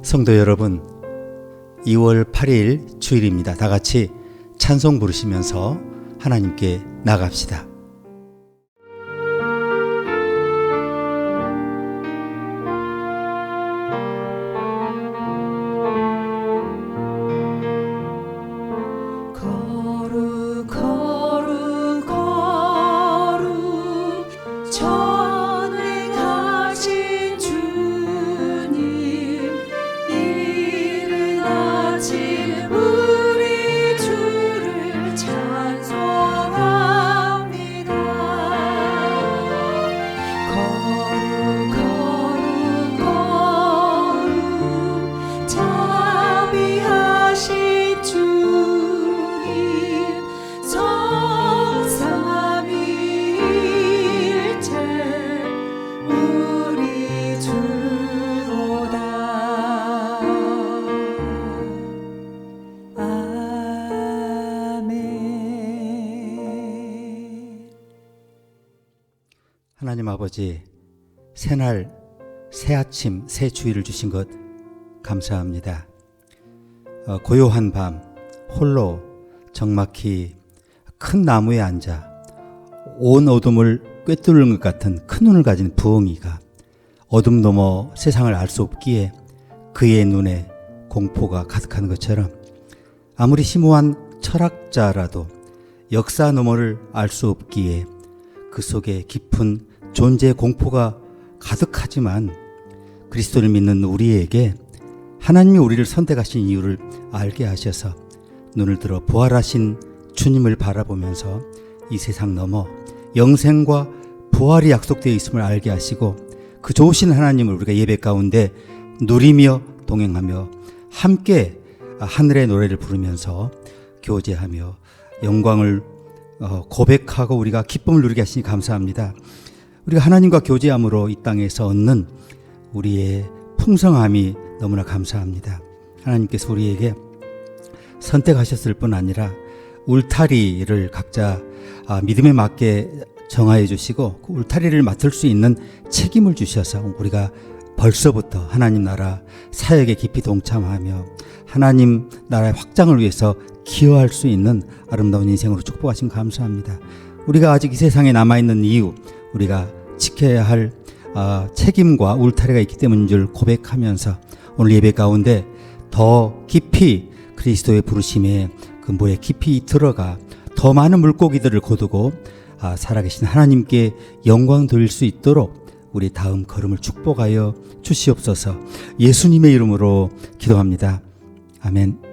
성도 여러분, 2월 8일 주일입니다. 다 같이 찬송 부르시면서 하나님께 나갑시다. 하나님 아버지, 새날, 새아침, 새 주일을 주신 것 감사합니다. 고요한 밤, 홀로 적막히 큰 나무에 앉아 온 어둠을 꿰뚫는 것 같은 큰 눈을 가진 부엉이가 어둠 너머 세상을 알 수 없기에 그의 눈에 공포가 가득한 것처럼 아무리 심오한 철학자라도 역사 너머를 알 수 없기에 그 속에 깊은 존재의 공포가 가득하지만 그리스도를 믿는 우리에게 하나님이 우리를 선택하신 이유를 알게 하셔서 눈을 들어 부활하신 주님을 바라보면서 이 세상 넘어 영생과 부활이 약속되어 있음을 알게 하시고 그 좋으신 하나님을 우리가 예배 가운데 누리며 동행하며 함께 하늘의 노래를 부르면서 교제하며 영광을 고백하고 우리가 기쁨을 누리게 하시니 감사합니다. 우리가 하나님과 교제함으로 이 땅에서 얻는 우리의 풍성함이 너무나 감사합니다. 하나님께서 우리에게 선택하셨을 뿐 아니라 울타리를 각자 믿음에 맞게 정하여 주시고 그 울타리를 맡을 수 있는 책임을 주셔서 우리가 벌써부터 하나님 나라 사역에 깊이 동참하며 하나님 나라의 확장을 위해서 기여할 수 있는 아름다운 인생으로 축복하신 감사합니다. 우리가 아직 이 세상에 남아있는 이유, 우리가 지켜야 할 책임과 울타리가 있기 때문인 줄 고백하면서 오늘 예배 가운데 더 깊이 그리스도의 부르심에 그 물에 깊이 들어가 더 많은 물고기들을 거두고 살아계신 하나님께 영광 돌릴 수 있도록 우리 다음 걸음을 축복하여 주시옵소서. 예수님의 이름으로 기도합니다. 아멘.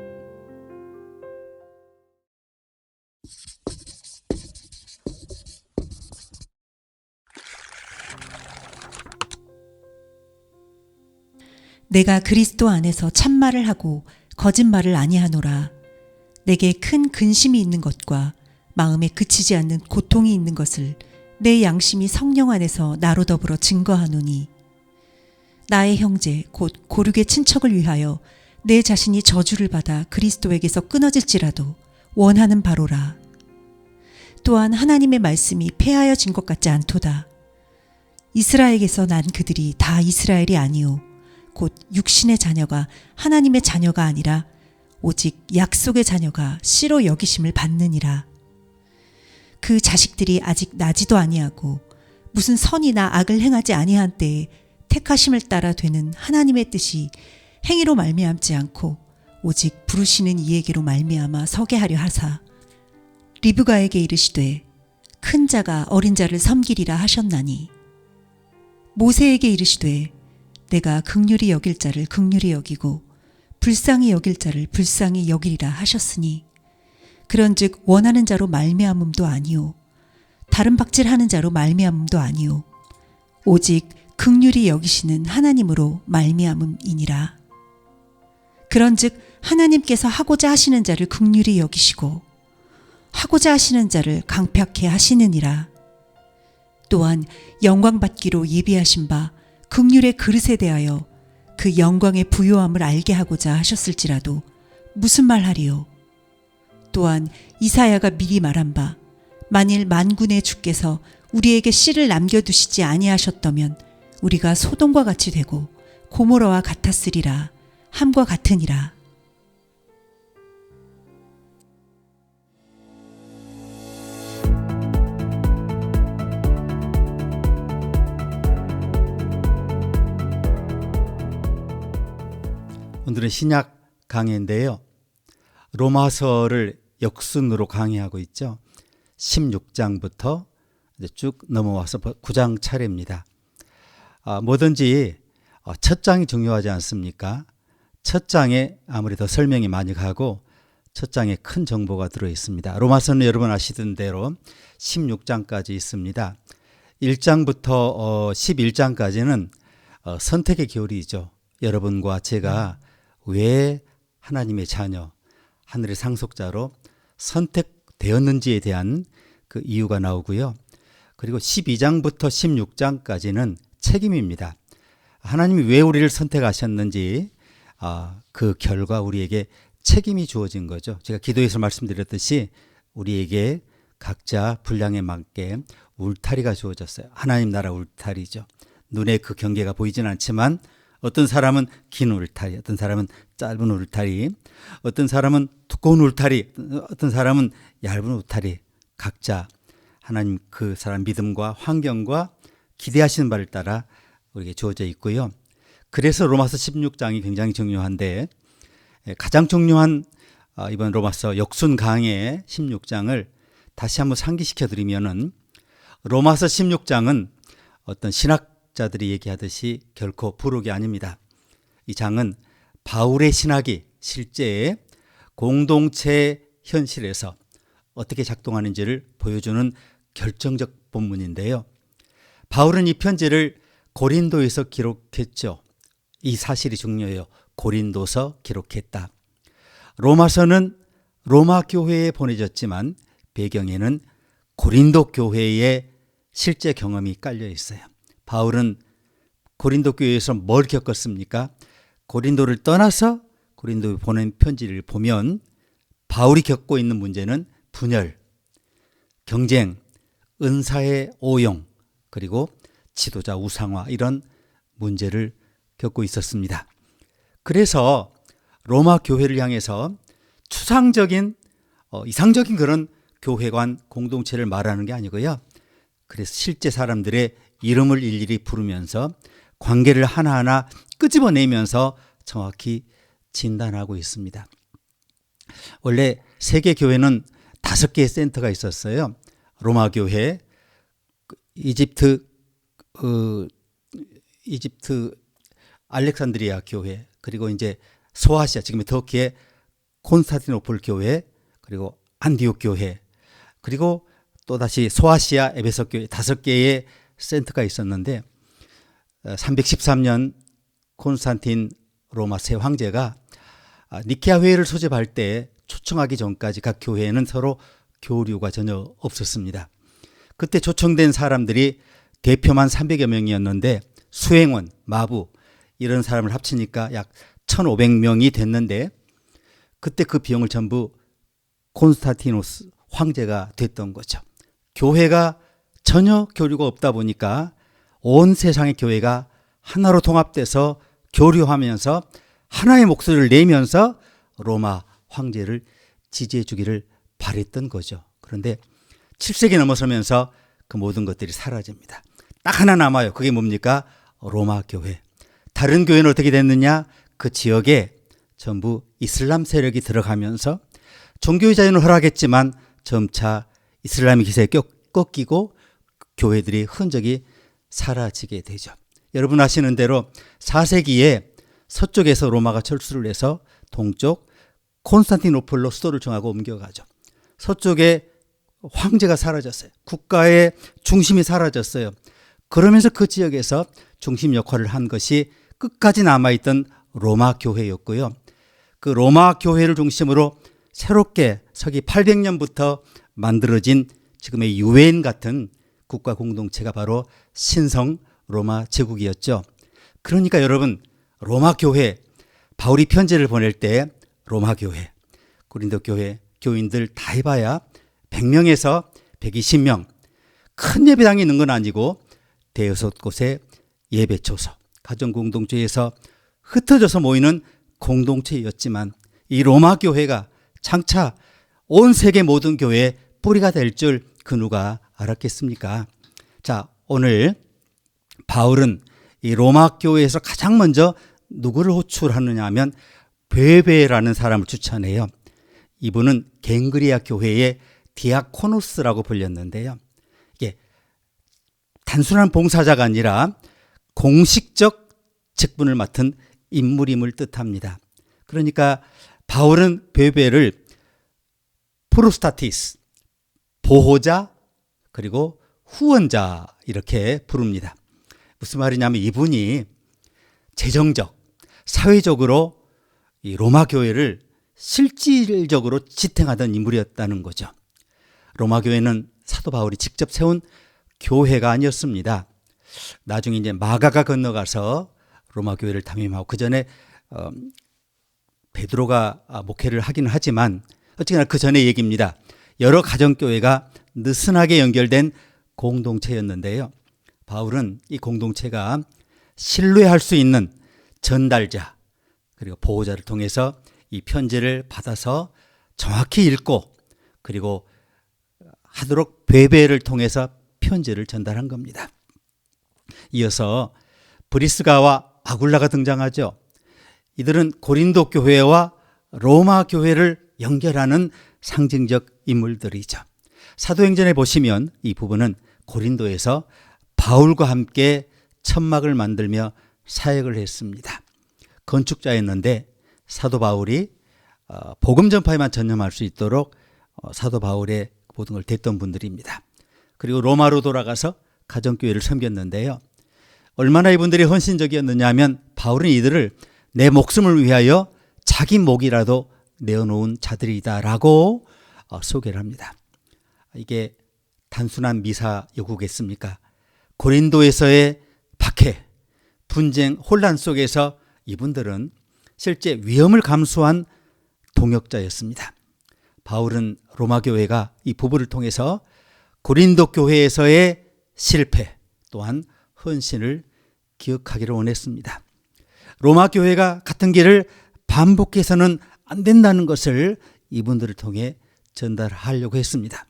내가 그리스도 안에서 참말을 하고 거짓말을 아니하노라. 내게 큰 근심이 있는 것과 마음에 그치지 않는 고통이 있는 것을 내 양심이 성령 안에서 나로 더불어 증거하노니 나의 형제 곧 고륙의 친척을 위하여 내 자신이 저주를 받아 그리스도에게서 끊어질지라도 원하는 바로라. 또한 하나님의 말씀이 폐하여진 것 같지 않도다. 이스라엘에게서 난 그들이 다 이스라엘이 아니오 곧 육신의 자녀가 하나님의 자녀가 아니라 오직 약속의 자녀가 씨로 여기심을 받느니라. 그 자식들이 아직 나지도 아니하고 무슨 선이나 악을 행하지 아니한 때에 택하심을 따라 되는 하나님의 뜻이 행위로 말미암지 않고 오직 부르시는 이에게로 말미암아 서게 하려 하사 리브가에게 이르시되 큰 자가 어린 자를 섬기리라 하셨나니 모세에게 이르시되 내가 긍휼히 여길 자를 긍휼히 여기고 불쌍히 여길 자를 불쌍히 여기리라 하셨으니 그런즉 원하는 자로 말미암음도 아니오 다른 박질하는 자로 말미암음도 아니오 오직 긍휼히 여기시는 하나님으로 말미암음이니라. 그런즉 하나님께서 하고자 하시는 자를 긍휼히 여기시고 하고자 하시는 자를 강팍해 하시느니라. 또한 영광 받기로 예비하신 바 긍휼의 그릇에 대하여 그 영광의 부요함을 알게 하고자 하셨을지라도 무슨 말하리요. 또한 이사야가 미리 말한 바 만일 만군의 주께서 우리에게 씨를 남겨두시지 아니하셨다면 우리가 소돔과 같이 되고 고모라와 같았으리라 함과 같으니라. 오늘은 신약 강해인데요. 로마서를 역순으로 강의하고 있죠. 16장부터 쭉 넘어와서 9장 차례입니다. 뭐든지 첫 장이 중요하지 않습니까? 첫 장에 아무래도 설명이 많이 가고 첫 장에 큰 정보가 들어 있습니다. 로마서는 여러분 아시던 대로 16장까지 있습니다. 1장부터 11장까지는 선택의 교리이죠. 여러분과 제가 왜 하나님의 자녀, 하늘의 상속자로 선택되었는지에 대한 그 이유가 나오고요. 그리고 12장부터 16장까지는 책임입니다. 하나님이 왜 우리를 선택하셨는지 그 결과 우리에게 책임이 주어진 거죠. 제가 기도에서 말씀드렸듯이 우리에게 각자 분량에 맞게 울타리가 주어졌어요. 하나님 나라 울타리죠. 눈에 그 경계가 보이진 않지만 어떤 사람은 긴 울타리, 어떤 사람은 짧은 울타리, 어떤 사람은 두꺼운 울타리, 어떤 사람은 얇은 울타리, 각자 하나님 그 사람 믿음과 환경과 기대하시는 바를 따라 우리에게 주어져 있고요. 그래서 로마서 16장이 굉장히 중요한데 가장 중요한 이번 로마서 역순 강의 16장을 다시 한번 상기시켜 드리면은 로마서 16장은 어떤 신학자들이 얘기하듯이 결코 부록이 아닙니다. 이 장은 바울의 신학이 실제 공동체 현실에서 어떻게 작동하는지를 보여주는 결정적 본문인데요. 바울은 이 편지를 고린도에서 기록했죠. 이 사실이 중요해요. 고린도서 기록했다. 로마서는 로마 교회에 보내졌지만 배경에는 고린도 교회의 실제 경험이 깔려 있어요. 바울은 고린도 교회에서 뭘 겪었습니까? 고린도를 떠나서 고린도에 보낸 편지를 보면 바울이 겪고 있는 문제는 분열, 경쟁, 은사의 오용, 그리고 지도자 우상화 이런 문제를 겪고 있었습니다. 그래서 로마 교회를 향해서 추상적인 이상적인 그런 교회관 공동체를 말하는 게 아니고요. 그래서 실제 사람들의 이름을 일일이 부르면서 관계를 하나하나 끄집어내면서 정확히 진단하고 있습니다. 원래 세계 교회는 5개의 센터가 있었어요. 로마 교회, 이집트 알렉산드리아 교회, 그리고 이제 소아시아 지금의 터키의 콘스탄티노플 교회, 그리고 안디옥 교회, 그리고 또다시 소아시아 에베소 교회 5개의 센터가 있었는데 313년 콘스탄틴 로마 새 황제가 니케아 회의를 소집할 때 초청하기 전까지 각 교회에는 서로 교류가 전혀 없었습니다. 그때 초청된 사람들이 대표만 300여 명이었는데 수행원, 마부 이런 사람을 합치니까 약 1500명이 됐는데 그때 그 비용을 전부 콘스탄티노스 황제가 됐던 거죠. 교회가 전혀 교류가 없다 보니까 온 세상의 교회가 하나로 통합돼서 교류하면서 하나의 목소리를 내면서 로마 황제를 지지해 주기를 바랬던 거죠. 그런데 7세기 넘어서면서 그 모든 것들이 사라집니다. 딱 하나 남아요. 그게 뭡니까? 로마 교회. 다른 교회는 어떻게 됐느냐? 그 지역에 전부 이슬람 세력이 들어가면서 종교의 자유는 허락했지만 점차 이슬람의 기세에 꺾이고 교회들이 흔적이 사라지게 되죠. 여러분 아시는 대로 4세기에 서쪽에서 로마가 철수를 해서 동쪽 콘스탄티노플로 수도를 정하고 옮겨가죠. 서쪽에 황제가 사라졌어요. 국가의 중심이 사라졌어요. 그러면서 그 지역에서 중심 역할을 한 것이 끝까지 남아있던 로마 교회였고요. 그 로마 교회를 중심으로 새롭게 서기 800년부터 만들어진 지금의 유엔 같은 국가 공동체가 바로 신성 로마 제국이었죠. 그러니까 여러분 로마 교회, 바울이 편지를 보낼 때 로마 교회, 고린도 교회 교인들 다 해봐야 100명에서 120명, 큰 예배당이 있는 건 아니고 대여섯 곳의 예배초소, 가정공동체에서 흩어져서 모이는 공동체였지만 이 로마 교회가 장차 온 세계 모든 교회의 뿌리가 될 줄 그 누가 알았겠습니까? 자, 오늘 바울은 이 로마 교회에서 가장 먼저 누구를 호출하느냐 하면 베베라는 사람을 추천해요. 이분은 갱그리아 교회의 디아코노스라고 불렸는데요. 이게 단순한 봉사자가 아니라 공식적 직분을 맡은 인물임을 뜻합니다. 그러니까 바울은 베베를 프로스타티스, 보호자, 그리고 후원자 이렇게 부릅니다. 무슨 말이냐면 이분이 재정적, 사회적으로 이 로마 교회를 실질적으로 지탱하던 인물이었다는 거죠. 로마 교회는 사도 바울이 직접 세운 교회가 아니었습니다. 나중에 이제 마가가 건너가서 로마 교회를 담임하고 그 전에 베드로가 목회를 하긴 하지만 어쨌거나 그 전의 얘기입니다. 여러 가정교회가 느슨하게 연결된 공동체였는데요. 바울은 이 공동체가 신뢰할 수 있는 전달자 그리고 보호자를 통해서 이 편지를 받아서 정확히 읽고 그리고 하도록 베베를 통해서 편지를 전달한 겁니다. 이어서 브리스가와 아굴라가 등장하죠. 이들은 고린도 교회와 로마 교회를 연결하는 상징적 인물들이죠. 사도행전에 보시면 이 부분은 고린도에서 바울과 함께 천막을 만들며 사역을 했습니다. 건축자였는데 사도 바울이 복음 전파에만 전념할 수 있도록 사도 바울의 모든 걸 됐던 분들입니다. 그리고 로마로 돌아가서 가정교회를 섬겼는데요. 얼마나 이분들이 헌신적이었느냐 하면 바울은 이들을 내 목숨을 위하여 자기 목이라도 내어놓은 자들이다라고 소개를 합니다. 이게 단순한 미사 요구겠습니까? 고린도에서의 박해, 분쟁, 혼란 속에서 이분들은 실제 위험을 감수한 동역자였습니다. 바울은 로마 교회가 이 부부를 통해서 고린도 교회에서의 실패 또한 헌신을 기억하기를 원했습니다. 로마 교회가 같은 길을 반복해서는 안 된다는 것을 이분들을 통해 전달하려고 했습니다.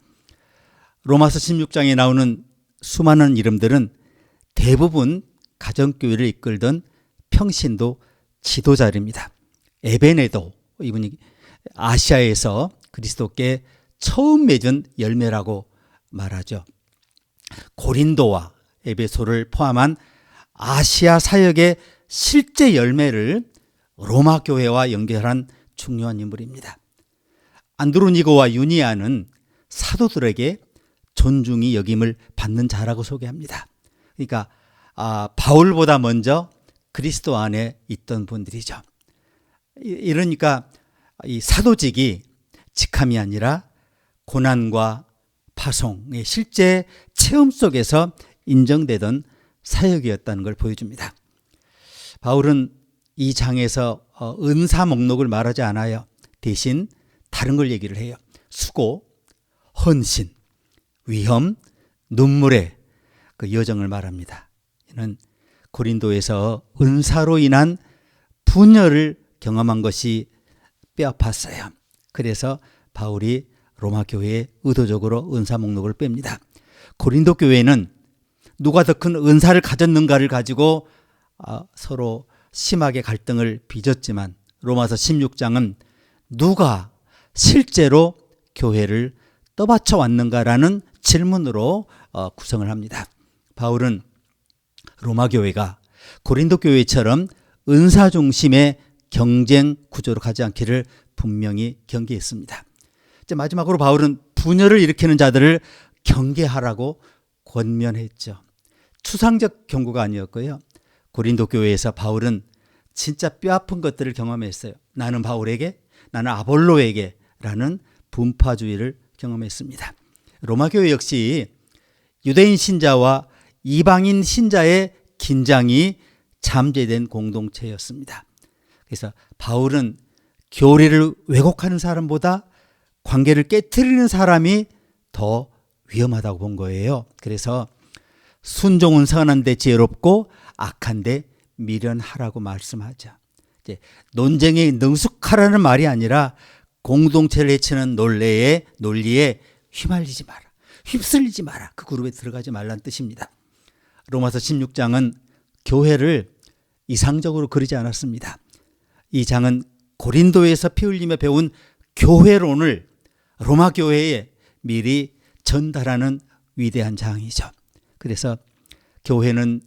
로마서 16장에 나오는 수많은 이름들은 대부분 가정교회를 이끌던 평신도 지도자입니다. 에베네도 이분이 아시아에서 그리스도께 처음 맺은 열매라고 말하죠. 고린도와 에베소를 포함한 아시아 사역의 실제 열매를 로마 교회와 연결한 중요한 인물입니다. 안드로니고와 유니아는 사도들에게 존중이 여김을 받는 자라고 소개합니다. 그러니까 바울보다 먼저 그리스도 안에 있던 분들이죠. 이러니까 이 사도직이 직함이 아니라 고난과 파송의 실제 체험 속에서 인정되던 사역이었다는 걸 보여줍니다. 바울은 이 장에서 은사 목록을 말하지 않아요. 대신 다른 걸 얘기를 해요. 수고, 헌신, 위험, 눈물의 그 여정을 말합니다. 이는 고린도에서 은사로 인한 분열을 경험한 것이 뼈아팠어요. 그래서 바울이 로마 교회에 의도적으로 은사 목록을 뺍니다. 고린도 교회는 누가 더 큰 은사를 가졌는가를 가지고 서로 심하게 갈등을 빚었지만 로마서 16장은 누가 실제로 교회를 떠받쳐 왔는가라는 질문으로 구성을 합니다. 바울은 로마 교회가 고린도 교회처럼 은사 중심의 경쟁 구조로 가지 않기를 분명히 경계했습니다. 이제 마지막으로 바울은 분열을 일으키는 자들을 경계하라고 권면했죠. 추상적 경고가 아니었고요. 고린도 교회에서 바울은 진짜 뼈아픈 것들을 경험했어요. 나는 바울에게, 나는 아볼로에게 라는 분파주의를 경험했습니다. 로마 교회 역시 유대인 신자와 이방인 신자의 긴장이 잠재된 공동체였습니다. 그래서 바울은 교리를 왜곡하는 사람보다 관계를 깨트리는 사람이 더 위험하다고 본 거예요. 그래서 순종은 선한데 지혜롭고 악한데 미련하라고 말씀하죠. 이제 논쟁에 능숙하라는 말이 아니라 공동체를 해치는 논리에 휘말리지 마라. 휩쓸리지 마라. 그 그룹에 들어가지 말라는 뜻입니다. 로마서 16장은 교회를 이상적으로 그리지 않았습니다. 이 장은 고린도에서 피 흘리며 배운 교회론을 로마 교회에 미리 전달하는 위대한 장이죠. 그래서 교회는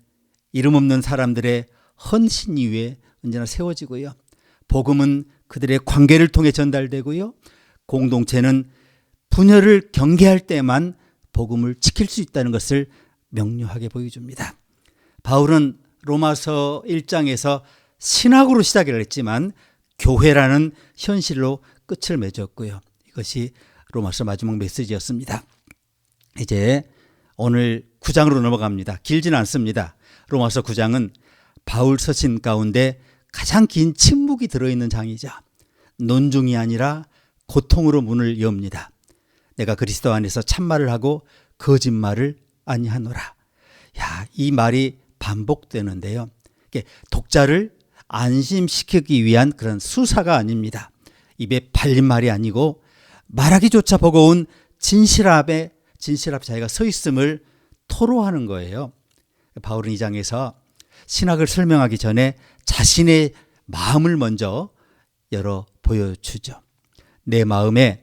이름 없는 사람들의 헌신 위에 언제나 세워지고요. 복음은 그들의 관계를 통해 전달되고요. 공동체는 분열을 경계할 때만 복음을 지킬 수 있다는 것을 명료하게 보여줍니다. 바울은 로마서 1장에서 신학으로 시작을 했지만 교회라는 현실로 끝을 맺었고요. 이것이 로마서 마지막 메시지였습니다. 이제 오늘 9장으로 넘어갑니다. 길지는 않습니다. 로마서 9장은 바울 서신 가운데 가장 긴 침묵이 들어있는 장이죠. 논중이 아니라 고통으로 문을 엽니다. 내가 그리스도 안에서 참말을 하고 거짓말을 아니하노라. 이 말이 반복되는데요. 독자를 안심시키기 위한 그런 수사가 아닙니다. 입에 발린 말이 아니고 말하기조차 버거운 진실앞 자기가 서 있음을 토로하는 거예요. 바울은 이 장에서 신학을 설명하기 전에 자신의 마음을 먼저 열어 보여주죠. 내 마음에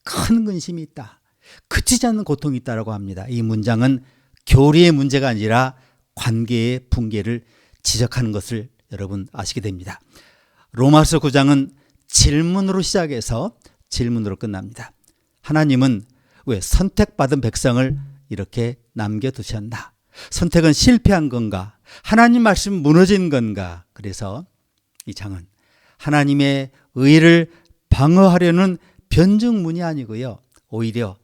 큰 근심이 있다. 그치지 않는 고통이 있다라고 합니다. 이 문장은 교리의 문제가 아니라 관계의 붕괴를 지적하는 것을 여러분 아시게 됩니다. 로마서 9장은 질문으로 시작해서 질문으로 끝납니다. 하나님은 왜 선택받은 백성을 이렇게 남겨두셨나? 선택은 실패한 건가? 하나님 말씀 무너진 건가? 그래서 이 장은 하나님의 의를 방어하려는 변증문이 아니고요. 오히려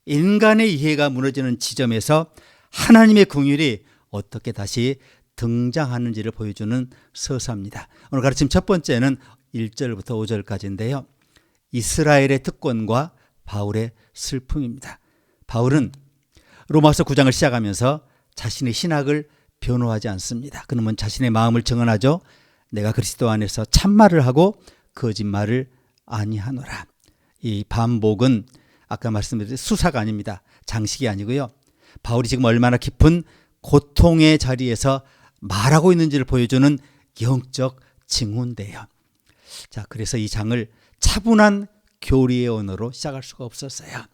인간의 이해가 무너지는 지점에서 하나님의 긍휼이 어떻게 다시 등장하는지를 보여주는 서사입니다. 오늘 가르침 첫 번째는 1절부터 5절까지인데요. 이스라엘의 특권과 바울의 슬픔입니다. 바울은 로마서 9장을 시작하면서 자신의 신학을 변호하지 않습니다. 그러면 자신의 마음을 증언하죠. 내가 그리스도 안에서 참말을 하고 거짓말을 아니하노라. 이 반복은 아까 말씀드린 수사가 아닙니다. 장식이 아니고요. 바울이 지금 얼마나 깊은 고통의 자리에서 말하고 있는지를 보여주는 영적 징후인데요. 자, 그래서 이 장을 차분한 교리의 언어로 시작할 수가 없었어요.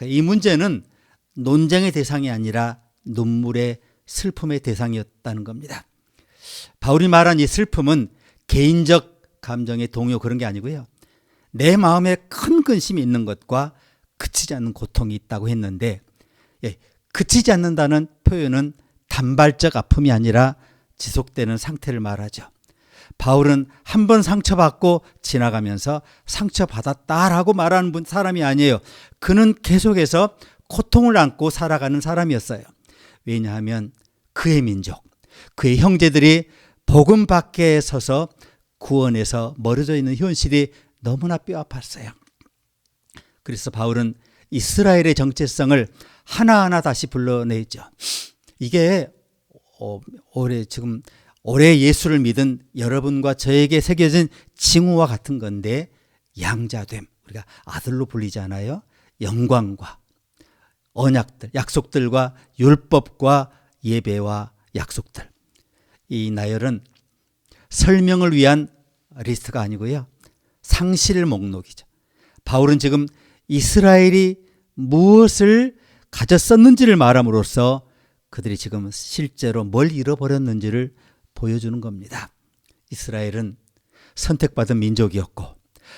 이 문제는 논쟁의 대상이 아니라 눈물의 슬픔의 대상이었다는 겁니다. 바울이 말한 이 슬픔은 개인적 감정의 동요 그런 게 아니고요. 내 마음에 큰 근심이 있는 것과 그치지 않는 고통이 있다고 했는데, 그치지 않는다는 표현은 단발적 아픔이 아니라 지속되는 상태를 말하죠. 바울은 한 번 상처받고 지나가면서 상처받았다라고 말하는 사람이 아니에요. 그는 계속해서 고통을 안고 살아가는 사람이었어요. 왜냐하면 그의 민족, 그의 형제들이 복음 밖에 서서 구원에서 멀어져 있는 현실이 너무나 뼈아팠어요. 그래서 바울은 이스라엘의 정체성을 하나하나 다시 불러내죠. 이게 올해 예수를 믿은 여러분과 저에게 새겨진 징후와 같은 건데, 양자됨, 우리가 아들로 불리잖아요. 영광과 언약들, 약속들과 율법과 예배와 약속들. 이 나열은 설명을 위한 리스트가 아니고요. 상실 목록이죠. 바울은 지금 이스라엘이 무엇을 가졌었는지를 말함으로써 그들이 지금 실제로 뭘 잃어버렸는지를 보여주는 겁니다. 이스라엘은 선택받은 민족이었고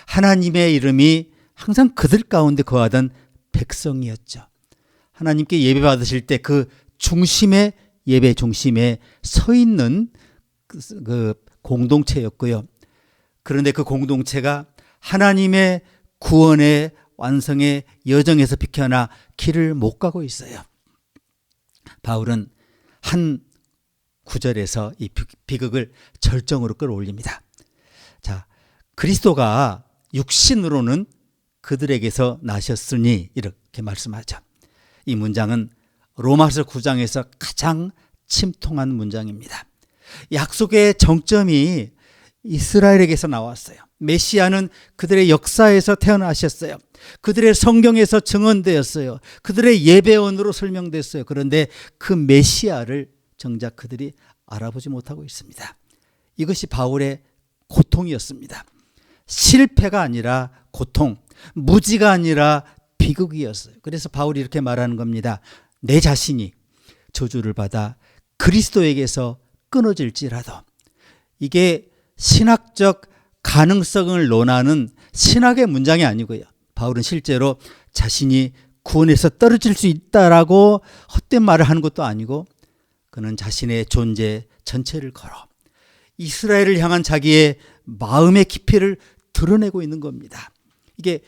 하나님의 이름이 항상 그들 가운데 거하던 백성이었죠. 하나님께 예배 받으실 때 그 중심에, 예배 중심에 서 있는 그 공동체였고요. 그런데 그 공동체가 하나님의 구원의 완성의 여정에서 비켜나 길을 못 가고 있어요. 바울은 한 구절에서 이 비극을 절정으로 끌어올립니다. 자, 그리스도가 육신으로는 그들에게서 나셨으니 이렇게 말씀하죠. 이 문장은 로마서 9장에서 가장 침통한 문장입니다. 약속의 정점이 이스라엘에게서 나왔어요. 메시아는 그들의 역사에서 태어나셨어요. 그들의 성경에서 증언되었어요. 그들의 예배원으로 설명됐어요. 그런데 그 메시아를 정작 그들이 알아보지 못하고 있습니다. 이것이 바울의 고통이었습니다. 실패가 아니라 고통, 무지가 아니라 비극이었어요. 그래서 바울이 이렇게 말하는 겁니다. 내 자신이 저주를 받아 그리스도에게서 끊어질지라도. 이게 신학적 가능성을 논하는 신학의 문장이 아니고요. 바울은 실제로 자신이 구원에서 떨어질 수 있다라고 헛된 말을 하는 것도 아니고, 그는 자신의 존재 전체를 걸어 이스라엘을 향한 자기의 마음의 깊이를 드러내고 있는 겁니다. 이게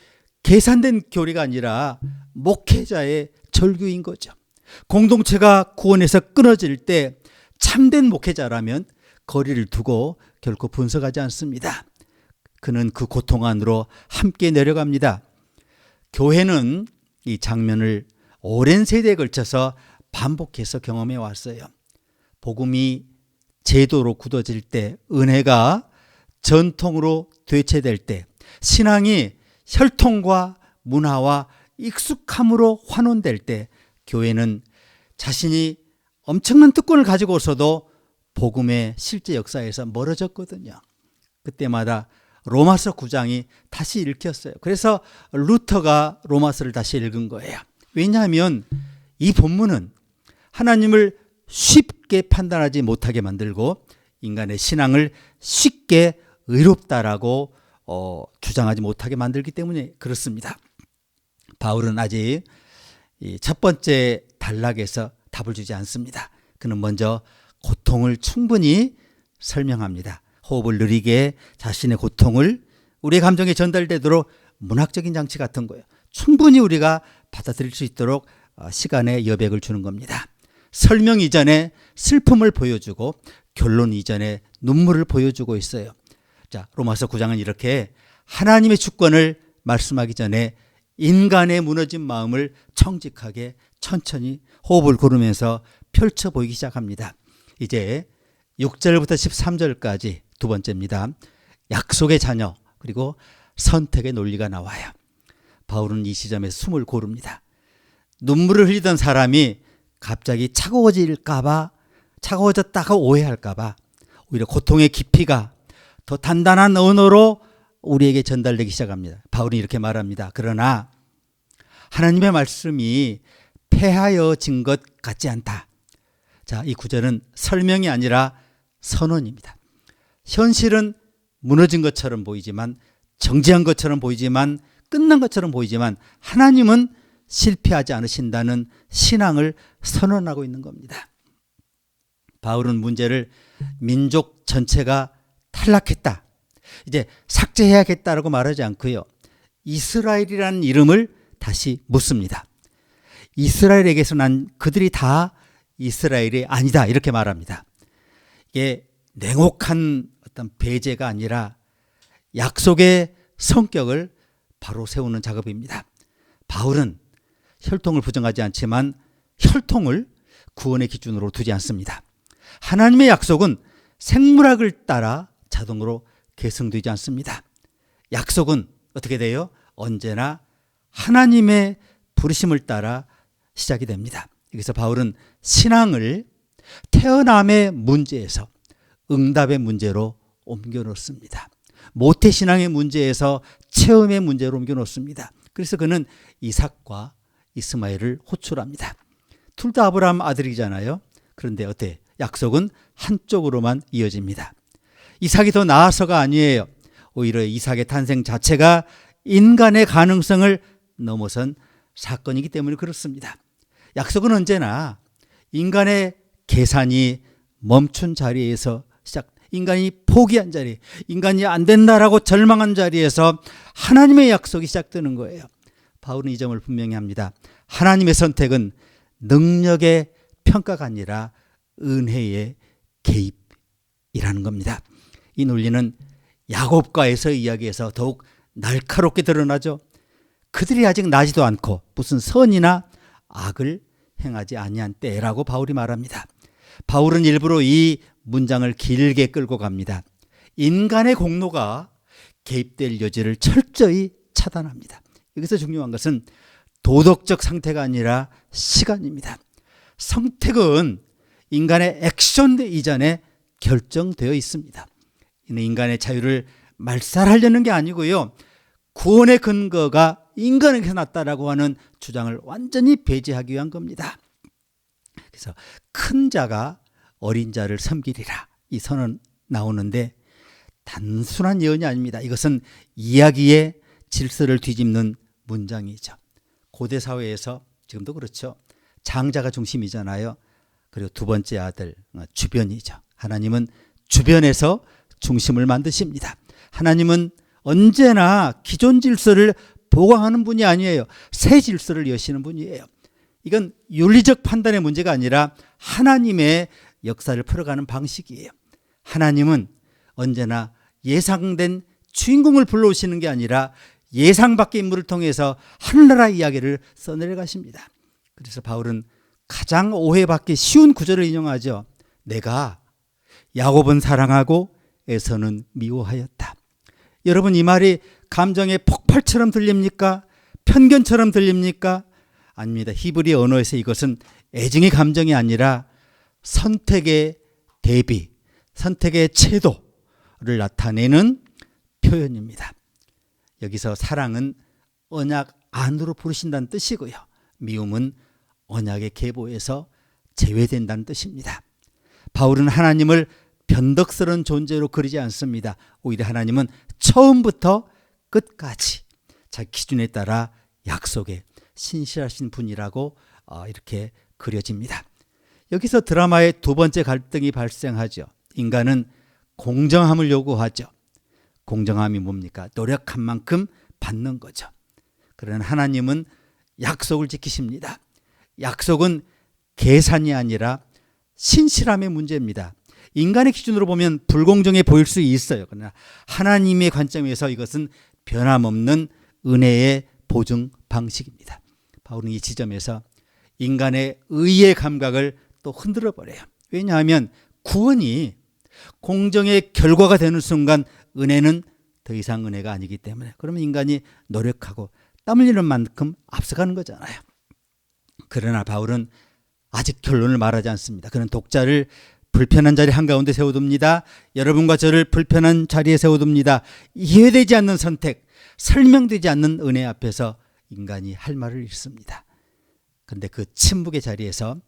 계산된 교리가 아니라 목회자의 절규인 거죠. 공동체가 구원에서 끊어질 때 참된 목회자라면 거리를 두고 결코 분석하지 않습니다. 그는 그 고통 안으로 함께 내려갑니다. 교회는 이 장면을 오랜 세대에 걸쳐서 반복해서 경험해 왔어요. 복음이 제도로 굳어질 때, 은혜가 전통으로 되체될 때, 신앙이 혈통과 문화와 익숙함으로 환원될 때, 교회는 자신이 엄청난 특권을 가지고서도 복음의 실제 역사에서 멀어졌거든요. 그때마다 로마서 9장이 다시 읽혔어요. 그래서 루터가 로마서를 다시 읽은 거예요. 왜냐하면 이 본문은 하나님을 쉽게 판단하지 못하게 만들고 인간의 신앙을 쉽게 의롭다라고 주장하지 못하게 만들기 때문에 그렇습니다. 바울은 아직 이 첫 번째 단락에서 답을 주지 않습니다. 그는 먼저 고통을 충분히 설명합니다. 호흡을 느리게 자신의 고통을 우리의 감정에 전달되도록 문학적인 장치 같은 거예요. 충분히 우리가 받아들일 수 있도록 시간의 여백을 주는 겁니다. 설명 이전에 슬픔을 보여주고 결론 이전에 눈물을 보여주고 있어요. 자, 로마서 9장은 이렇게 하나님의 주권을 말씀하기 전에 인간의 무너진 마음을 청직하게 천천히 호흡을 고르면서 펼쳐 보이기 시작합니다. 이제 6절부터 13절까지 두 번째입니다. 약속의 자녀 그리고 선택의 논리가 나와요. 바울은 이 시점에 숨을 고릅니다. 눈물을 흘리던 사람이 갑자기 차가워졌다가 오해할까봐 오히려 고통의 깊이가 더 단단한 언어로 우리에게 전달되기 시작합니다. 바울이 이렇게 말합니다. 그러나 하나님의 말씀이 폐하여진 것 같지 않다. 자, 이 구절은 설명이 아니라 선언입니다. 현실은 무너진 것처럼 보이지만, 정지한 것처럼 보이지만, 끝난 것처럼 보이지만 하나님은 실패하지 않으신다는 신앙을 선언하고 있는 겁니다. 바울은 문제를 민족 전체가 탈락했다, 이제 삭제해야겠다라고 말하지 않고요. 이스라엘이라는 이름을 다시 묻습니다. 이스라엘에게서 난 그들이 다 이스라엘이 아니다 이렇게 말합니다. 이게 냉혹한 어떤 배제가 아니라 약속의 성격을 바로 세우는 작업입니다. 바울은 혈통을 부정하지 않지만 혈통을 구원의 기준으로 두지 않습니다. 하나님의 약속은 생물학을 따라 자동으로 계승되지 않습니다. 약속은 어떻게 돼요? 언제나 하나님의 부르심을 따라 시작이 됩니다. 여기서 바울은 신앙을 태어남의 문제에서 응답의 문제로 옮겨 놓습니다. 모태신앙의 문제에서 체험의 문제로 옮겨 놓습니다. 그래서 그는 이삭과 이스마엘을 호출합니다. 둘 다 아브라함 아들이잖아요. 그런데 어때? 약속은 한쪽으로만 이어집니다. 이삭이 더 나아서가 아니에요. 오히려 이삭의 탄생 자체가 인간의 가능성을 넘어선 사건이기 때문에 그렇습니다. 약속은 언제나 인간의 계산이 멈춘 자리에서 인간이 포기한 자리, 인간이 안 된다라고 절망한 자리에서 하나님의 약속이 시작되는 거예요. 바울은 이 점을 분명히 합니다. 하나님의 선택은 능력의 평가가 아니라 은혜의 개입이라는 겁니다. 이 논리는 야곱과에서 이야기에서 더욱 날카롭게 드러나죠. 그들이 아직 나지도 않고 무슨 선이나 악을 행하지 아니한 때라고 바울이 말합니다. 바울은 일부러 이 문장을 길게 끌고 갑니다. 인간의 공로가 개입될 여지를 철저히 차단합니다. 여기서 중요한 것은 도덕적 상태가 아니라 시간입니다. 선택은 인간의 액션 이전에 결정되어 있습니다. 이는 인간의 자유를 말살하려는 게 아니고요. 구원의 근거가 인간에게서 났다라고 하는 주장을 완전히 배제하기 위한 겁니다. 그래서 큰 자가 어린 자를 섬기리라, 이 선언 나오는데 단순한 예언이 아닙니다. 이것은 이야기의 질서를 뒤집는 문장이죠. 고대 사회에서 지금도 그렇죠. 장자가 중심이잖아요. 그리고 두 번째 아들 주변이죠. 하나님은 주변에서 중심을 만드십니다. 하나님은 언제나 기존 질서를 보강하는 분이 아니에요. 새 질서를 여시는 분이에요. 이건 윤리적 판단의 문제가 아니라 하나님의 역사를 풀어가는 방식이에요. 하나님은 언제나 예상된 주인공을 불러오시는 게 아니라 예상 밖의 인물을 통해서 하늘나라 이야기를 써내려 가십니다. 그래서 바울은 가장 오해받기 쉬운 구절을 인용하죠. 내가 야곱은 사랑하고 에서는 미워하였다. 여러분, 이 말이 감정의 폭발처럼 들립니까? 편견처럼 들립니까? 아닙니다. 히브리 언어에서 이것은 애증의 감정이 아니라 선택의 대비, 선택의 채도를 나타내는 표현입니다. 여기서 사랑은 언약 안으로 부르신다는 뜻이고요. 미움은 언약의 계보에서 제외된다는 뜻입니다. 바울은 하나님을 변덕스러운 존재로 그리지 않습니다. 오히려 하나님은 처음부터 끝까지 자기 기준에 따라 약속에 신실하신 분이라고 이렇게 그려집니다. 여기서 드라마의 두 번째 갈등이 발생하죠. 인간은 공정함을 요구하죠. 공정함이 뭡니까? 노력한 만큼 받는 거죠. 그러나 하나님은 약속을 지키십니다. 약속은 계산이 아니라 신실함의 문제입니다. 인간의 기준으로 보면 불공정해 보일 수 있어요. 그러나 하나님의 관점에서 이것은 변함없는 은혜의 보증 방식입니다. 바울은 이 지점에서 인간의 의의 감각을 또 흔들어 버려요. 왜냐하면 구원이 공정의 결과가 되는 순간 은혜는 더 이상 은혜가 아니기 때문에, 그러면 인간이 노력하고 땀 흘리는 만큼 앞서가는 거잖아요. 그러나 바울은 아직 결론을 말하지 않습니다. 그는 독자를 불편한 자리 한가운데 세워둡니다. 여러분과 저를 불편한 자리에 세워둡니다. 이해되지 않는 선택, 설명되지 않는 은혜 앞에서 인간이 할 말을 잃습니다. 그런데 그 침묵의 자리에서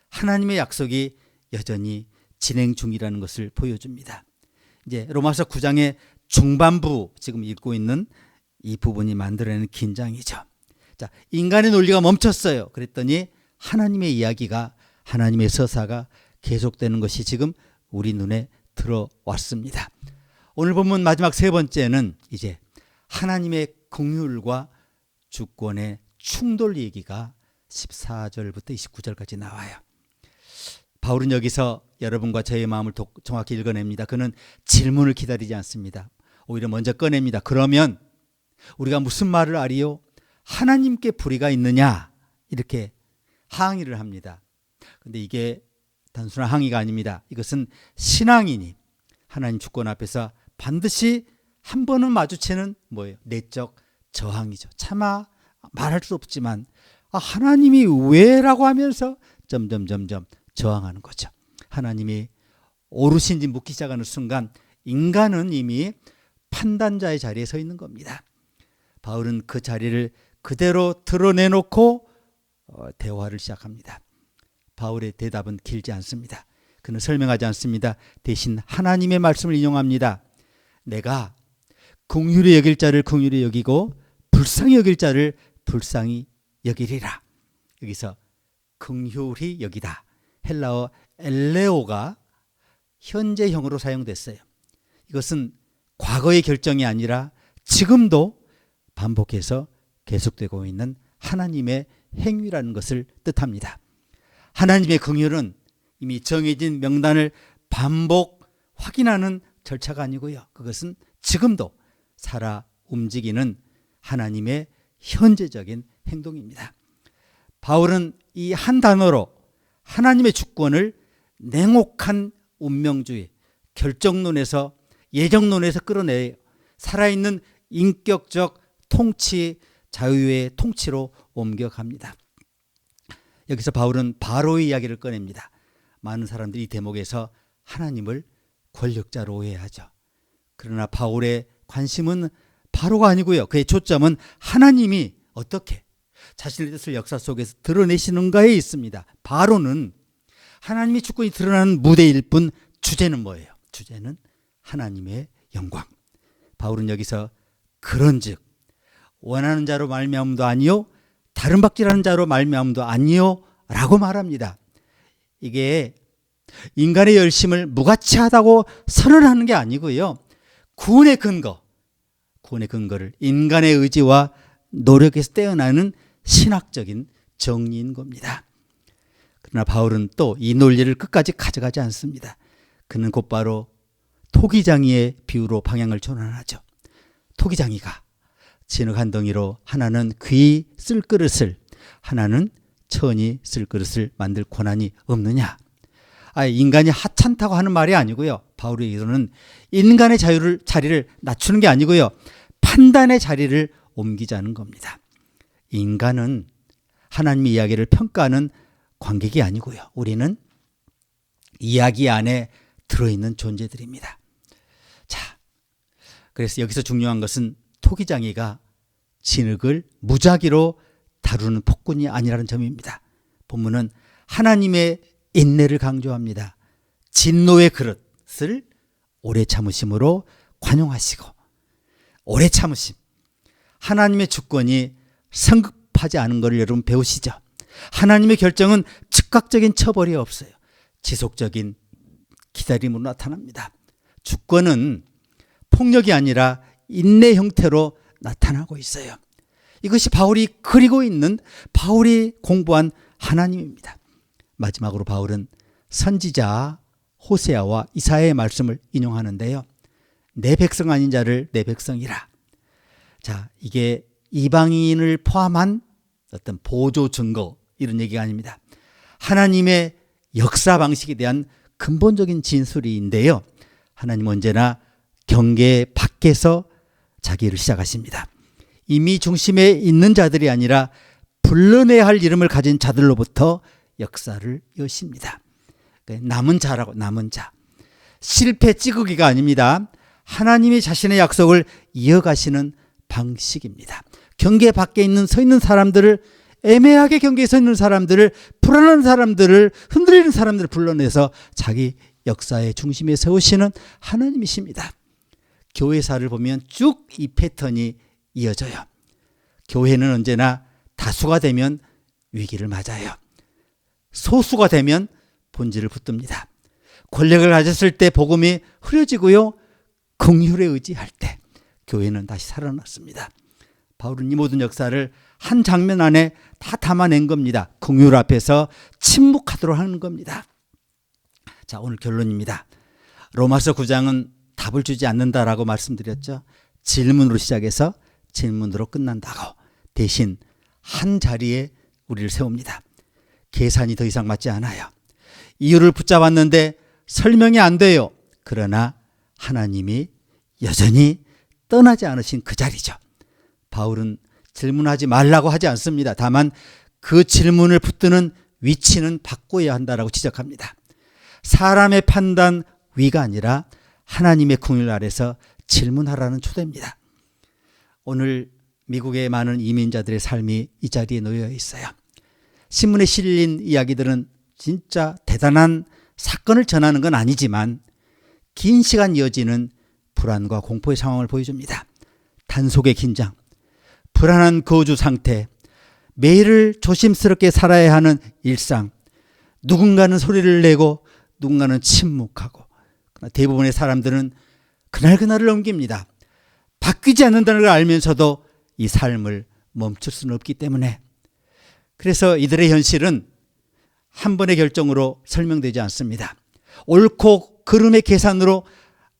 하나님의 약속이 여전히 진행 중이라는 것을 보여줍니다. 이제 로마서 9장의 중반부, 지금 읽고 있는 이 부분이 만들어내는 긴장이죠. 자, 인간의 논리가 멈췄어요. 그랬더니 하나님의 이야기가, 하나님의 서사가 계속되는 것이 지금 우리 눈에 들어왔습니다. 오늘 본문 마지막 세 번째는 이제 하나님의 긍휼과 주권의 충돌 얘기가 14절부터 29절까지 나와요. 바울은 여기서 여러분과 저의 마음을 정확히 읽어냅니다. 그는 질문을 기다리지 않습니다. 오히려 먼저 꺼냅니다. 그러면 우리가 무슨 말을 아리요? 하나님께 불의가 있느냐? 이렇게 항의를 합니다. 그런데 이게 단순한 항의가 아닙니다. 이것은 신앙인이 하나님 주권 앞에서 반드시 한 번은 마주치는 뭐예요? 내적 저항이죠. 차마 말할 수 없지만 하나님이 왜라고 하면서 점점 저항하는 거죠. 하나님이 옳으신지 묻기 시작하는 순간 인간은 이미 판단자의 자리에 서 있는 겁니다. 바울은 그 자리를 그대로 드러내놓고 대화를 시작합니다. 바울의 대답은 길지 않습니다. 그는 설명하지 않습니다. 대신 하나님의 말씀을 인용합니다. 내가 긍휼히 여길 자를 긍휼히 여기고 불쌍히 여길 자를 불쌍히 여기리라. 여기서 긍휼히 여기다, 헬라어 엘레오가 현재형으로 사용됐어요. 이것은 과거의 결정이 아니라 지금도 반복해서 계속되고 있는 하나님의 행위라는 것을 뜻합니다. 하나님의 긍휼은 이미 정해진 명단을 반복 확인하는 절차가 아니고요. 그것은 지금도 살아 움직이는 하나님의 현재적인 행동입니다. 바울은 이 한 단어로 하나님의 주권을 냉혹한 운명주의, 결정론에서 예정론에서 끌어내요. 살아있는 인격적 통치, 자유의 통치로 옮겨갑니다. 여기서 바울은 바로의 이야기를 꺼냅니다. 많은 사람들이 이 대목에서 하나님을 권력자로 오해하죠. 그러나 바울의 관심은 바로가 아니고요. 그의 초점은 하나님이 어떻게 자신의 뜻을 역사 속에서 드러내시는가에 있습니다. 바로는 하나님의 주권이 드러나는 무대일 뿐 주제는 뭐예요? 주제는 하나님의 영광. 바울은 여기서 그런즉 원하는 자로 말미암음도 아니요 다른 박질하는 자로 말미암음도 아니요 라고 말합니다. 이게 인간의 열심을 무가치하다고 선언하는 게 아니고요. 구원의 근거를 인간의 의지와 노력에서 떼어나는 신학적인 정리인 겁니다. 그러나 바울은 또 이 논리를 끝까지 가져가지 않습니다. 그는 곧바로 토기장이의 비유로 방향을 전환하죠. 토기장이가 진흙 한 덩이로 하나는 귀 쓸 그릇을 하나는 천이 쓸 그릇을 만들 권한이 없느냐. 인간이 하찮다고 하는 말이 아니고요. 바울의 의도는 인간의 자리를 낮추는 게 아니고요. 판단의 자리를 옮기자는 겁니다. 인간은 하나님의 이야기를 평가하는 관객이 아니고요. 우리는 이야기 안에 들어있는 존재들입니다. 자, 그래서 여기서 중요한 것은 토기장이가 진흙을 무작위로 다루는 폭군이 아니라는 점입니다. 본문은 하나님의 인내를 강조합니다. 진노의 그릇을 오래 참으심으로 관용하시고, 오래 참으심. 하나님의 주권이 성급하지 않은 것을 여러분 배우시죠? 하나님의 결정은 즉각적인 처벌이 없어요. 지속적인 기다림으로 나타납니다. 주권은 폭력이 아니라 인내 형태로 나타나고 있어요. 이것이 바울이 그리고 있는, 바울이 공부한 하나님입니다. 마지막으로 바울은 선지자 호세아와 이사야의 말씀을 인용하는데요. 내 백성 아닌 자를 내 백성이라. 자, 이게 이방인을 포함한 어떤 보조 증거, 이런 얘기가 아닙니다. 하나님의 역사 방식에 대한 근본적인 진술인데요. 하나님은 언제나 경계 밖에서 자기를 시작하십니다. 이미 중심에 있는 자들이 아니라 불러내야 할 이름을 가진 자들로부터 역사를 여십니다. 남은 자라고, 남은 자. 실패 찌그기가 아닙니다. 하나님이 자신의 약속을 이어가시는 방식입니다. 경계 밖에 서 있는 사람들을, 애매하게 경계에 서 있는 사람들을, 불안한 사람들을, 흔들리는 사람들을 불러내서 자기 역사의 중심에 세우시는 하나님이십니다. 교회사를 보면 쭉 이 패턴이 이어져요. 교회는 언제나 다수가 되면 위기를 맞아요. 소수가 되면 본질을 붙듭니다. 권력을 가졌을 때 복음이 흐려지고요. 긍휼에 의지할 때 교회는 다시 살아났습니다. 바울은 이 모든 역사를 한 장면 안에 다 담아낸 겁니다. 긍휼 앞에서 침묵하도록 하는 겁니다. 자, 오늘 결론입니다. 로마서 9장은 답을 주지 않는다라고 말씀드렸죠. 질문으로 시작해서 질문으로 끝난다고. 대신 한 자리에 우리를 세웁니다. 계산이 더 이상 맞지 않아요. 이유를 붙잡았는데 설명이 안 돼요. 그러나 하나님이 여전히 떠나지 않으신 그 자리죠. 바울은 질문하지 말라고 하지 않습니다. 다만 그 질문을 붙드는 위치는 바꿔야 한다라고 지적합니다. 사람의 판단 위가 아니라 하나님의 긍휼 아래서 질문하라는 초대입니다. 오늘 미국의 많은 이민자들의 삶이 이 자리에 놓여 있어요. 신문에 실린 이야기들은 진짜 대단한 사건을 전하는 건 아니지만 긴 시간 이어지는 불안과 공포의 상황을 보여줍니다. 단속의 긴장, 불안한 거주 상태, 매일을 조심스럽게 살아야 하는 일상, 누군가는 소리를 내고 누군가는 침묵하고, 대부분의 사람들은 그날그날을 넘깁니다. 바뀌지 않는다는 걸 알면서도 이 삶을 멈출 수는 없기 때문에. 그래서 이들의 현실은 한 번의 결정으로 설명되지 않습니다. 옳고 그름의 계산으로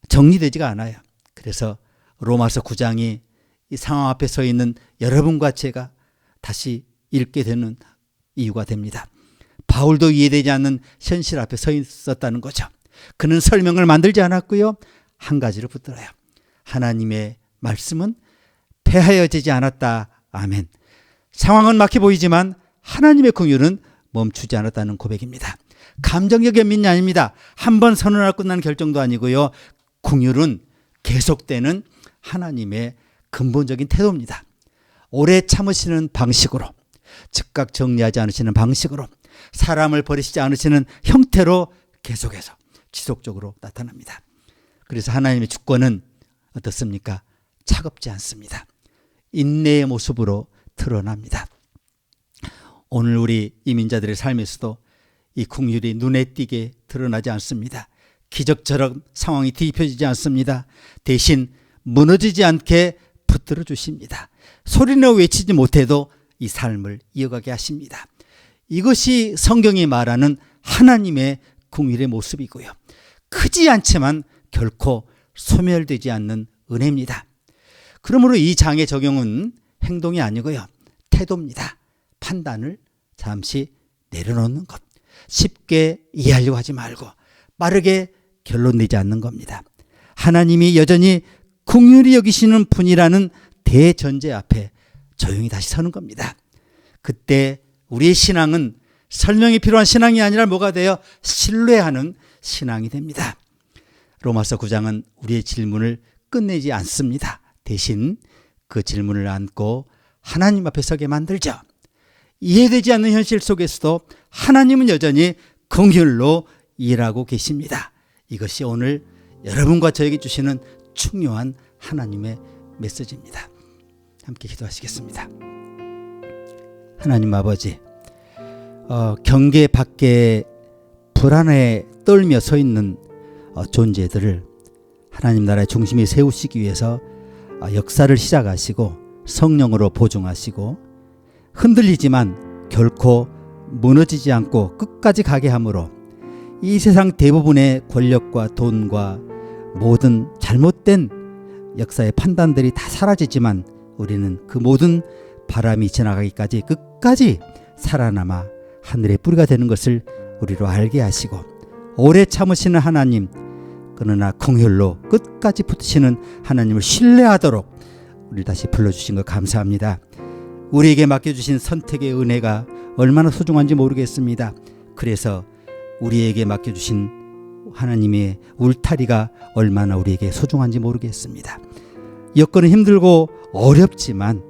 정리되지가 않아요. 그래서 로마서 9장이 이 상황 앞에 서 있는 여러분과 제가 다시 읽게 되는 이유가 됩니다. 바울도 이해되지 않는 현실 앞에 서 있었다는 거죠. 그는 설명을 만들지 않았고요. 한 가지를 붙들어요. 하나님의 말씀은 폐하여지지 않았다. 아멘. 상황은 막혀 보이지만 하나님의 긍휼은 멈추지 않았다는 고백입니다. 감정적 연민이 아닙니다. 한 번 선언하고 끝나는 결정도 아니고요. 긍휼은 계속되는 하나님의 근본적인 태도입니다. 오래 참으시는 방식으로, 즉각 정리하지 않으시는 방식으로, 사람을 버리시지 않으시는 형태로 계속해서 지속적으로 나타납니다. 그래서 하나님의 주권은 어떻습니까? 차갑지 않습니다. 인내의 모습으로 드러납니다. 오늘 우리 이민자들의 삶에서도 이 긍휼이 눈에 띄게 드러나지 않습니다. 기적처럼 상황이 뒤집혀지지 않습니다. 대신 무너지지 않게 붙들어 주십니다. 소리내어 외치지 못해도 이 삶을 이어가게 하십니다. 이것이 성경이 말하는 하나님의 긍휼의 모습이고요. 크지 않지만 결코 소멸되지 않는 은혜입니다. 그러므로 이 장의 적용은 행동이 아니고요. 태도입니다. 판단을 잠시 내려놓는 것. 쉽게 이해하려고 하지 말고 빠르게 결론 내지 않는 겁니다. 하나님이 여전히 긍휼히 여기시는 분이라는 대전제 앞에 조용히 다시 서는 겁니다. 그때 우리의 신앙은 설명이 필요한 신앙이 아니라 뭐가 돼요? 신뢰하는 신앙이 됩니다. 로마서 9장은 우리의 질문을 끝내지 않습니다. 대신 그 질문을 안고 하나님 앞에 서게 만들죠. 이해되지 않는 현실 속에서도 하나님은 여전히 긍휼로 일하고 계십니다. 이것이 오늘 여러분과 저에게 주시는 중요한 하나님의 메시지입니다. 함께 기도하시겠습니다. 하나님 아버지, 경계 밖에 불안에 떨며 서 있는 존재들을 하나님 나라의 중심에 세우시기 위해서 역사를 시작하시고 성령으로 보증하시고 흔들리지만 결코 무너지지 않고 끝까지 가게 함으로 이 세상 대부분의 권력과 돈과 모든 잘못된 역사의 판단들이 다 사라지지만 우리는 그 모든 바람이 지나가기까지 끝까지 살아남아 하늘의 뿌리가 되는 것을 우리로 알게 하시고 오래 참으시는 하나님, 그러나 긍휼로 끝까지 붙으시는 하나님을 신뢰하도록 우리 다시 불러주신 것 감사합니다. 우리에게 맡겨주신 선택의 은혜가 얼마나 소중한지 모르겠습니다. 그래서 우리에게 맡겨주신 하나님의 울타리가 얼마나 우리에게 소중한지 모르겠습니다. 여건은 힘들고 어렵지만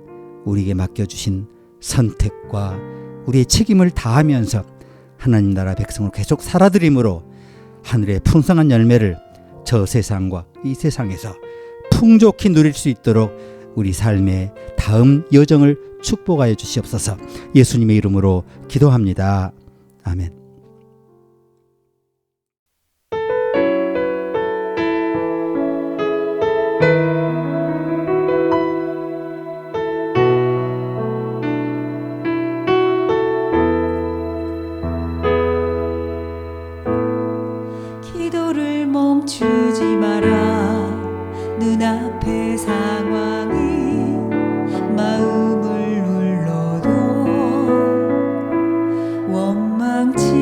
우리에게 맡겨주신 선택과 우리의 책임을 다하면서 하나님 나라 백성으로 계속 살아드림으로 하늘의 풍성한 열매를 저 세상과 이 세상에서 풍족히 누릴 수 있도록 우리 삶의 다음 여정을 축복하여 주시옵소서. 예수님의 이름으로 기도합니다. 아멘. 기도를 멈추지 마라. 눈앞의 상황이 마음을 눌러도 원망치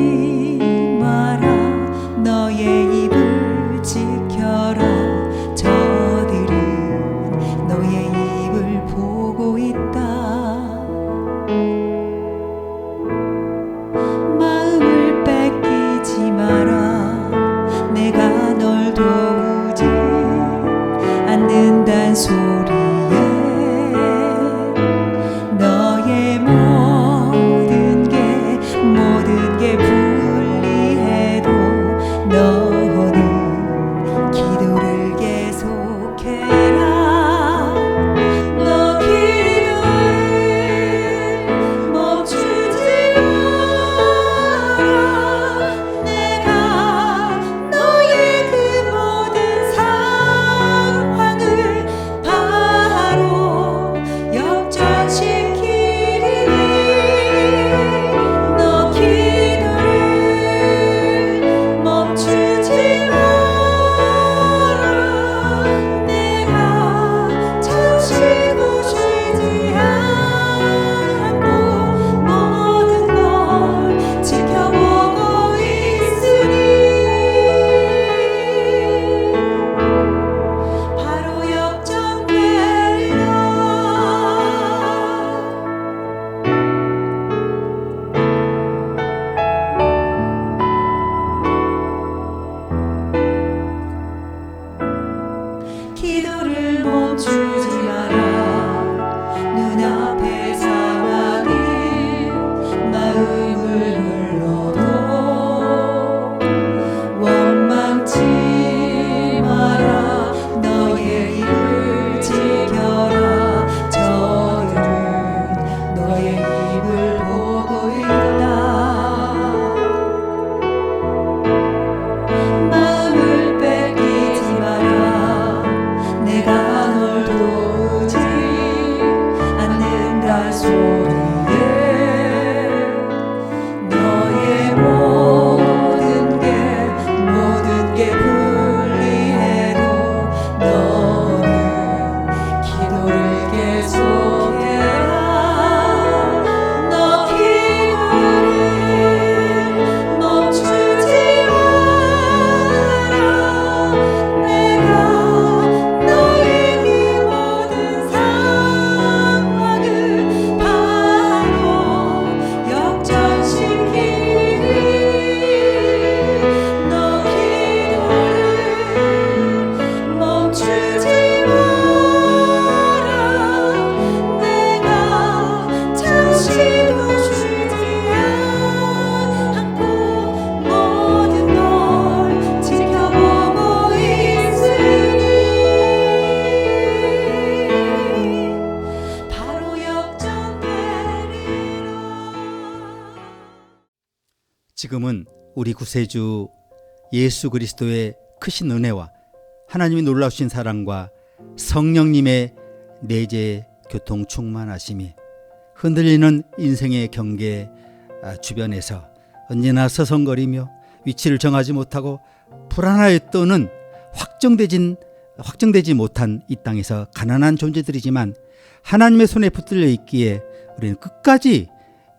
지금은 우리 구세주 예수 그리스도의 크신 은혜와 하나님의 놀라우신 사랑과 성령님의 내재 교통 충만하심이 흔들리는 인생의 경계 주변에서 언제나 서성거리며 위치를 정하지 못하고 불안하여 떠는 확정되지 못한 이 땅에서 가난한 존재들이지만 하나님의 손에 붙들려 있기에 우리는 끝까지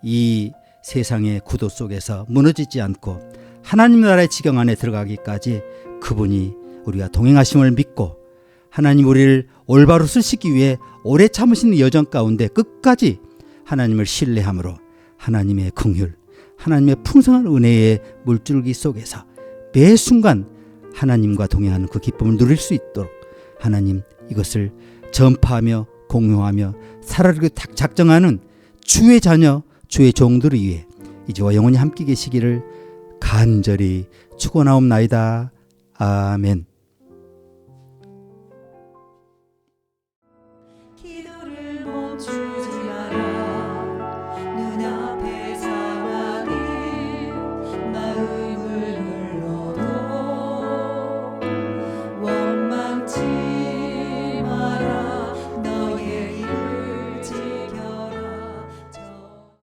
이 세상의 구도 속에서 무너지지 않고 하나님 나라의 지경 안에 들어가기까지 그분이 우리가 동행하심을 믿고 하나님 우리를 올바로 쓰시기 위해 오래 참으시는 여정 가운데 끝까지 하나님을 신뢰함으로 하나님의 긍휼, 하나님의 풍성한 은혜의 물줄기 속에서 매 순간 하나님과 동행하는 그 기쁨을 누릴 수 있도록 하나님 이것을 전파하며 공유하며 살아가기 작정하는 주의 자녀, 주의 종들을 위해 이제와 영원히 함께 계시기를 간절히 축원하옵나이다. 아멘.